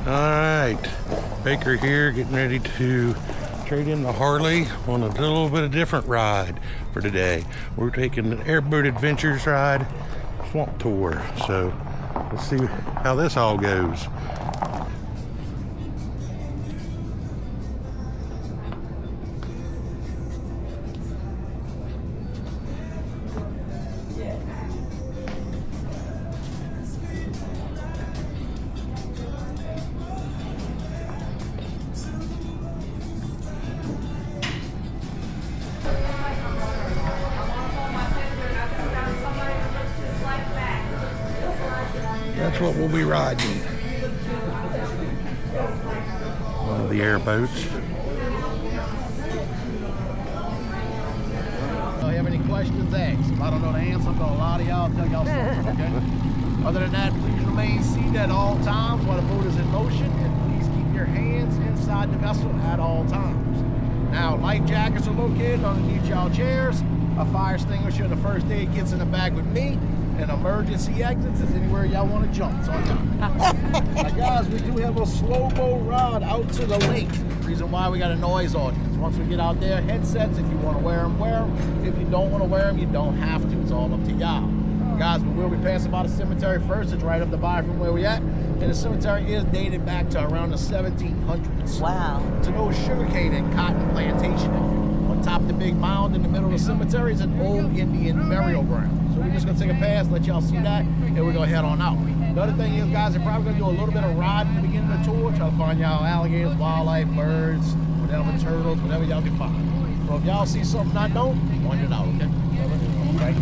All right, Baker here, getting ready to trade in the Harley on a little bit of different ride for today. We're taking an Airboat Adventures ride, swamp tour. So let's see how this all goes. That's what we'll be riding. One of the airboats. If you have any questions, ask. If I don't know the answer, I'm gonna lie to y'all, tell y'all something, okay? Other than that, please remain seated at all times while the boat is in motion, and please keep your hands inside the vessel at all times. Now, life jackets are located underneath y'all chairs. A fire extinguisher and a first aid kit's in the back with me. And emergency exits is anywhere y'all want to jump. So now, guys, we do have a slow-mo ride out to the lake. Reason why we got a noise audience. Once we get out there, headsets, if you want to wear them, wear them. If you don't want to wear them, you don't have to. It's all up to y'all. Guys, we will be passing by the cemetery first. It's right up the bay from where we at. And the cemetery is dated back to around the 1700s. Wow. It's an old sugarcane and cotton plantation area. On top of the big mound in the middle of the cemetery is an old Indian burial ground. So we're just gonna take a pass, let y'all see that, and we're gonna head on out. The other thing is, guys, we're probably gonna do a little bit of riding at the beginning of the tour, try to find y'all alligators, wildlife, birds, whatever, turtles, whatever y'all can find. So if y'all see something I don't, point it out, okay? Okay.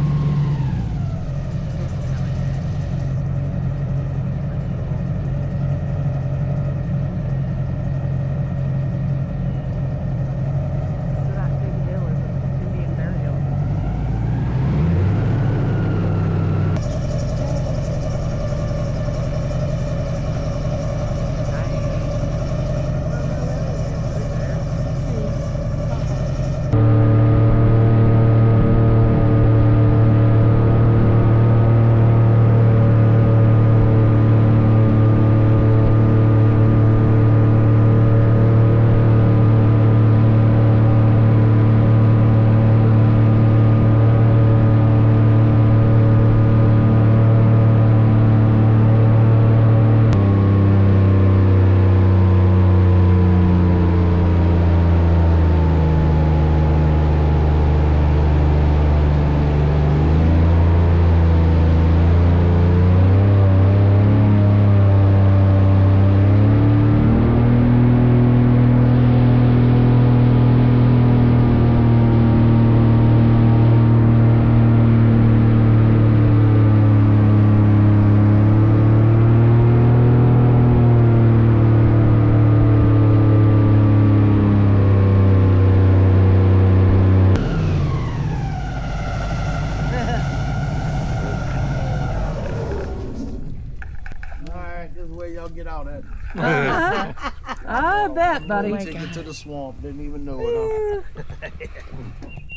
Get out at. I bet, buddy. Take it to the swamp. Didn't even know it. Huh?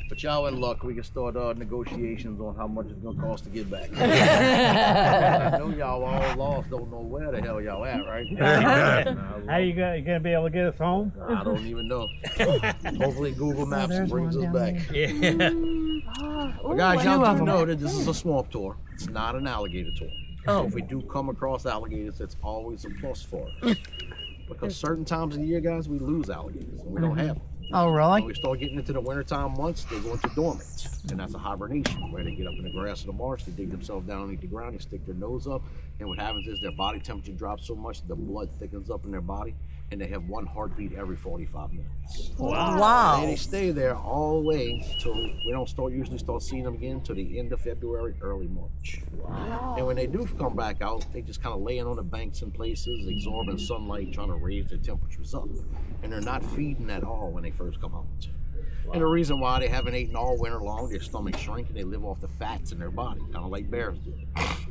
But y'all in luck. We can start negotiations on how much it's gonna cost to get back. I know y'all all lost. Don't know where the hell y'all at, right? How you gonna be able to get us home? I don't even know. Hopefully Google Maps brings us back. Yeah. But guys, y'all do know that this is a swamp tour. It's not an alligator tour. So if we do come across alligators, it's always a plus for us. Because certain times of the year, guys, we lose alligators and we don't have them. Oh, really? When we start getting into the wintertime months, they go into dormant. And that's a hibernation, where they get up in the grass of the marsh, they dig themselves down underneath the ground, they stick their nose up, and what happens is their body temperature drops so much, the blood thickens up in their body, and they have one heartbeat every 45 minutes. Wow. And they stay there all the way till we don't usually start seeing them again until the end of February, early March. Wow. And when they do come back out, they just kind of laying on the banks in places, absorbing sunlight, trying to raise their temperatures up. And they're not feeding at all when they first come out. Wow. And the reason why they haven't eaten all winter long, their stomachs shrink and they live off the fats in their body, kind of like bears do.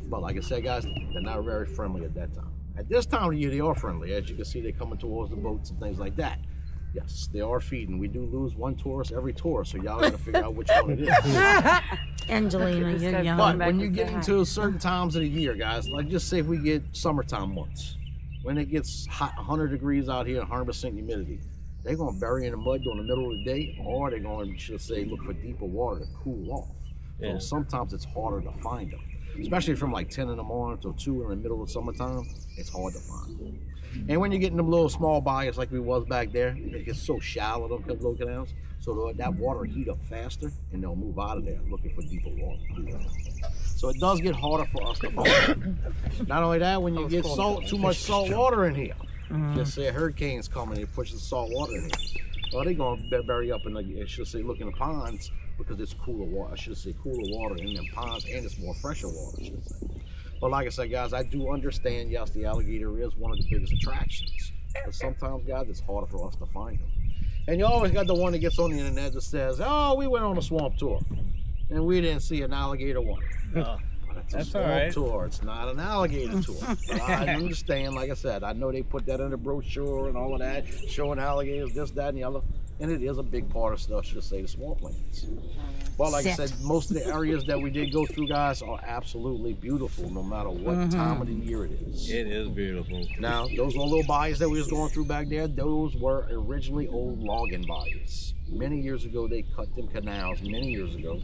But like I said, guys, they're not very friendly at that time. At this time of the year, they are friendly. As you can see, they're coming towards the boats and things like that. Yes, they are feeding. We do lose one tourist every tour, so y'all gotta figure out which one it is. Angelina, you're young. But when you get into certain times of the year, guys, like just say if we get summertime months, when it gets hot, 100 degrees out here, 100% humidity, they're going to bury in the mud during the middle of the day, or they're going to just say look for deeper water to cool off. So sometimes it's harder to find them, especially from like 10 in the morning till 2 in the middle of summertime. It's hard to find them. And when you get in them little small bayous like we was back there, it gets so shallow, them little canals, so that water heat up faster, and they'll move out of there looking for deeper water. So it does get harder for us to find. Not only that, when you get too much salt water in here, just say a hurricane's coming, it pushes salt water in here. Well, they're going to bury up in the, I should say, look in the ponds, because it's cooler water. I should say cooler water in them ponds, and it's more fresher water, I should say. But like I said, guys, I do understand, yes, the alligator is one of the biggest attractions. But sometimes, guys, it's harder for us to find them. And you always got the one that gets on the internet that says, oh, we went on a swamp tour, and we didn't see an alligator one. That's a swamp tour. It's not an alligator tour. But I understand, like I said, I know they put that in the brochure and all of that, showing alligators, this, that, and the other. And it is a big part of stuff, should say, the swamplands. But like I said, most of the areas that we did go through, guys, are absolutely beautiful, no matter what time of the year it is. It is beautiful. Now, those little bayous that we was going through back there, those were originally old logging bayous. Many years ago, they cut them canals, many years ago,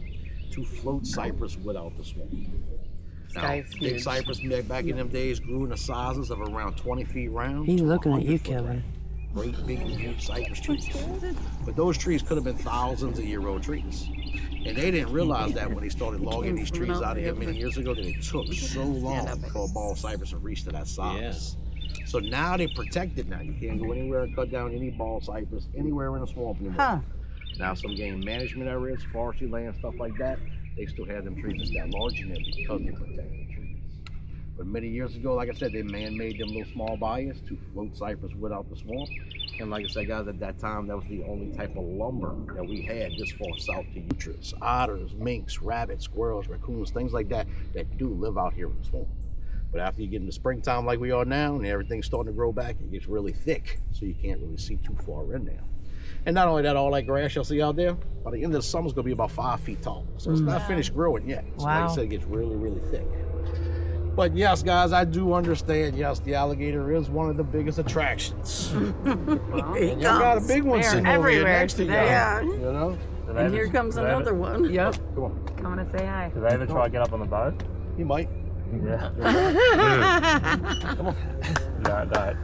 to float cypress without the swamp. Now, big cypress back in them days grew in the sizes of around 20 feet round. He's looking at you, 100 foot Kevin. round. Great big huge cypress trees. But those trees could have been thousands of year old trees. And they didn't realize that when they started logging these trees out of here many years ago, that it took so long for a ball cypress to reach to that size. So now they protect it now. You can't go anywhere and cut down any ball cypress anywhere in the swamp anymore. Now some game management areas, forestry land, stuff like that, they still have them trees that's that large in there because they protect the trees. But many years ago, like I said, they man-made them little small bayous to float cypress without the swamp. And like I said, guys, at that time, that was the only type of lumber that we had this far south to uters, otters, minks, rabbits, squirrels, raccoons, things like that do live out here in the swamp. But after you get into springtime like we are now and everything's starting to grow back, it gets really thick, so you can't really see too far in there. And not only that, all that grass you'll see out there, by the end of the summer, it's going to be about 5 feet tall. So it's not finished growing yet. So like I said, it ggets really, really thick. But yes, guys, I do understand, yes, the alligator is one of the biggest attractions. And you got a big one sitting over here next to you. Yeah. You know? And here comes another one. Yep. Come on. Come on to say hi. Did I ever try to get up on the boat? He might. Yeah. Come on. No.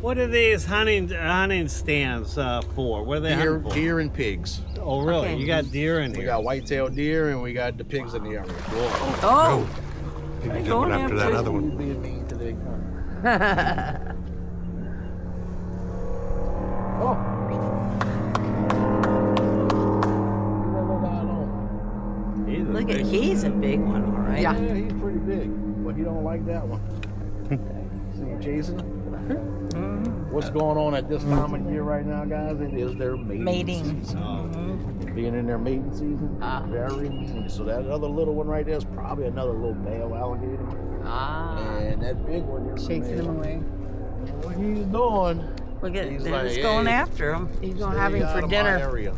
What are these hunting stands for? What are they hunting for? Deer and pigs. Oh, really? Okay. You got deer in here? We got white-tailed deer and we got the pigs in the area. Oh. He's going coming after that other one. Being mean today. Look at, he's a big one, all right. Yeah, he's pretty big, but he don't like that one. See him chasing him? What's going on at this time of year right now, guys? It is their mating season. Being in their mating season, very mean. So that other little one right there is probably another little male alligator. And that big one is Chasing him away. what he's doing. Look at, He's he's like, going hey, after him. He's going to stay have him out for of my dinner. area.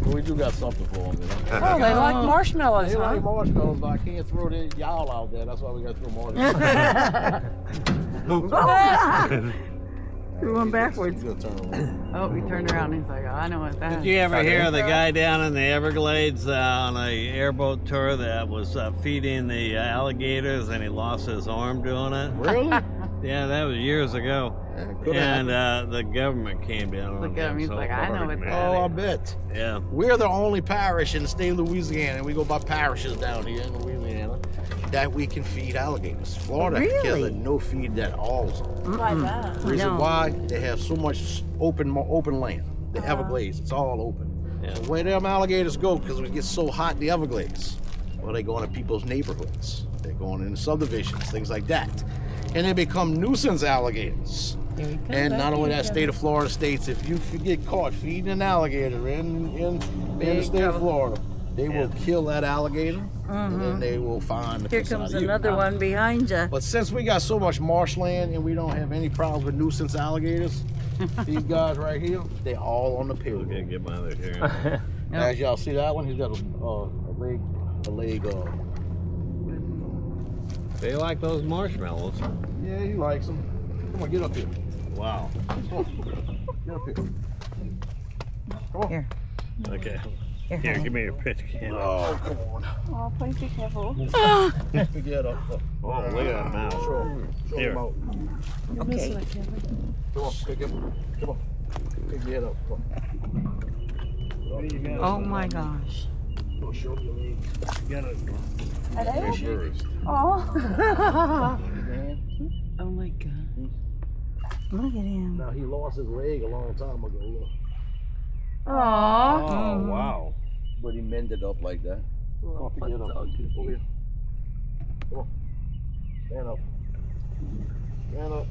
Well, we do got something for him, you know. Oh, they like marshmallows, They huh? like marshmallows, but I can't throw the y'all out there. That's why we got to throw marshmallows. Threw him backwards. He's gonna turn around. Oh, he turned around. He's like, oh, I know what that Did you ever hear of the guy down in the Everglades on a airboat tour that was feeding the alligators and he lost his arm doing it? Really? Yeah, that was years ago. Yeah, And the government came down on Look at him. He's so like, I know what perfect. that Oh, I is. bet. Yeah. We're the only parish in the state of Louisiana, and we go by parishes down here in Louisiana, that we can feed alligators. Florida Really? has a no feed at all zone. Why that? Reason No. why? They have so much open land. The Everglades, it's all open. Yeah. So where them alligators go, because it gets so hot in the Everglades, well, they go into people's neighborhoods. They're going into subdivisions, things like that. And they become nuisance alligators. And not only that, state of Florida states if you get caught feeding an alligator in the state of Florida, they will kill that alligator and then they will find the Here piss out comes of you. another one behind you. But since we got so much marshland and we don't have any problems with nuisance alligators, these guys right here, they're all on the payroll. Okay, get my other here. As y'all see that one, he's got a leg. They like those marshmallows. Yeah, he likes them. Come on, get up here. Wow. Come on. Get up here. Come on. Here. Okay. Here, Here, honey. give me your pitch can. Oh, come on. Oh, please be careful. Get up. Oh, look at that mouth. Show Here. him out. Okay. Come on, pick him. Come on. Pick your head up. Come on. Oh my gosh. Go show your leg. Get it. Are they? First. Oh. Man. Oh my god. Look at him. Now, he lost his leg a long time ago, look. Aww. Oh, wow. But he mended up like that. Come on, pick your head up. Over here. Come on. Stand up. Stand up.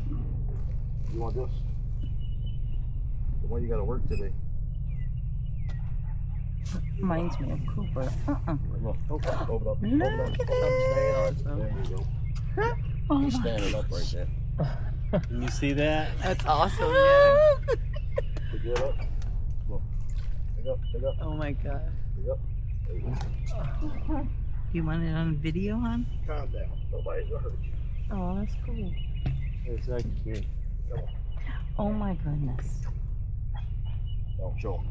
You want this? The one you gotta work today. Reminds me of Cooper. Come on. Open up. Look at Stand on. There you go. He's standing up right there. You see that? That's awesome, yeah. Pick your head up. Come on. Pick up. Pick up. Oh my god. Pick up. There you go. You want it on video, hon? Calm down. Nobody's gonna hurt you. Oh, that's cool. It's actually come on. Oh my goodness. Don't show him.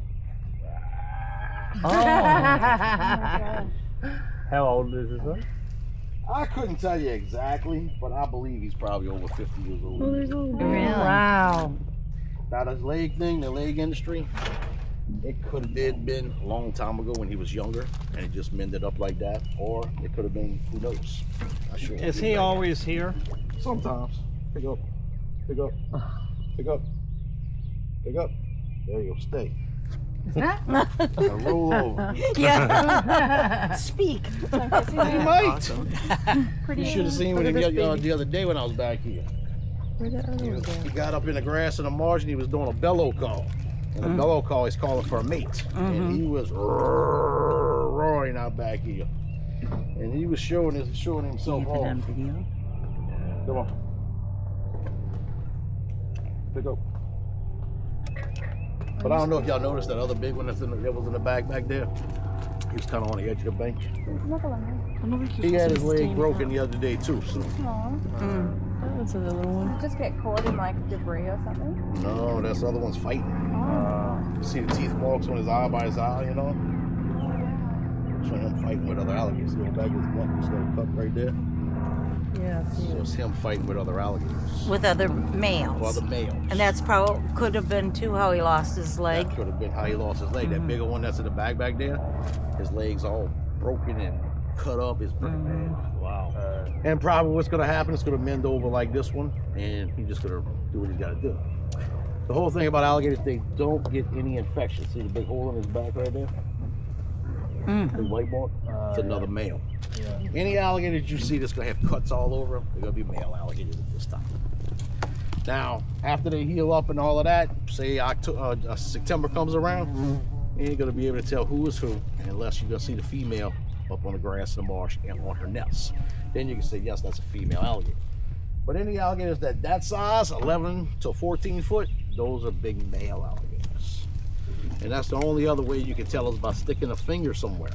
How old is this one? I couldn't tell you exactly, but I believe he's probably over 50 years old. Really? Wow. Now, this leg thing, the leg industry, it could have been a long time ago when he was younger and it just mended up like that, or it could have been, who knows? Not sure. Is he always here? Sometimes. Pick up. Pick up. Pick up. Pick up. There you go. Stay. Now roll over. Yeah. Speak. He might. You should have seen him the other day when I was back here. He got up in the grass in the margin. He was doing a bellow call. And a bellow call is calling for a mate. And he was roaring out back here. And he was showing himself Keep it on off. video. Come on. Pick up. But I don't know if y'all noticed that other big one that was in the bag back there. He was kind of on the edge of the bank. He had his leg broken the other day too. So That's a little one. Just get caught in like debris or something. no, that's the other one's fighting. You see the teeth marks on his eye by his eye, you know? So him fighting with other alligators. See the back of his neck, this little cut right there. Yeah. So it's him fighting with other alligators. With other males. Other males. And that's probably could have been too how he lost his leg. That could have been how he lost his leg. That bigger one that's in the bag back there, his leg's all broken and cut up. It's pretty bad. Wow. And probably what's going to happen is going to mend over like this one, and he's just going to do what he's got to do. The whole thing about alligators, they don't get any infection. See the big hole in his back right there? Big white mark? It's another male. Any alligators you see that's going to have cuts all over them, they're going to be male alligators at this time. Now, after they heal up and all of that, say September comes around, you ain't going to be able to tell who is who unless you're going to see the female up on the grass in the marsh and on her nest. Then you can say, yes, that's a female alligator. But any alligators that size, 11 to 14 foot, those are big male alligators. And that's the only other way you can tell is by sticking a finger somewhere.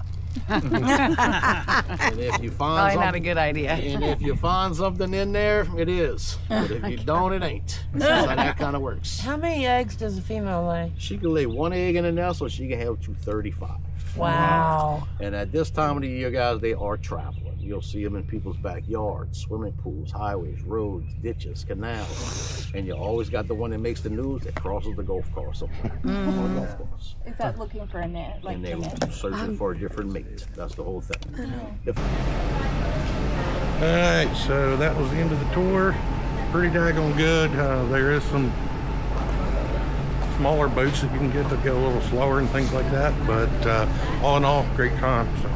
And if you find Probably not a good idea. and if you find something in there, it is. But if you don't, it ain't. That's how that kind of works. How many eggs does a female lay? She can lay one egg in the nest, or she can have 235. Wow. And at this time of the year, guys, they are traveling. You'll see them in people's backyards, swimming pools, highways, roads, ditches, canals. And you always got the one that makes the news that crosses the golf course somewhere. On the golf course. Is that looking for a net? Like And the they were net? searching for a different mate. That's the whole thing. If- Alright, so that was the end of the tour. Pretty daggone good. There is some smaller boats that you can get that go a little slower and things like that. But all in all, great time. So.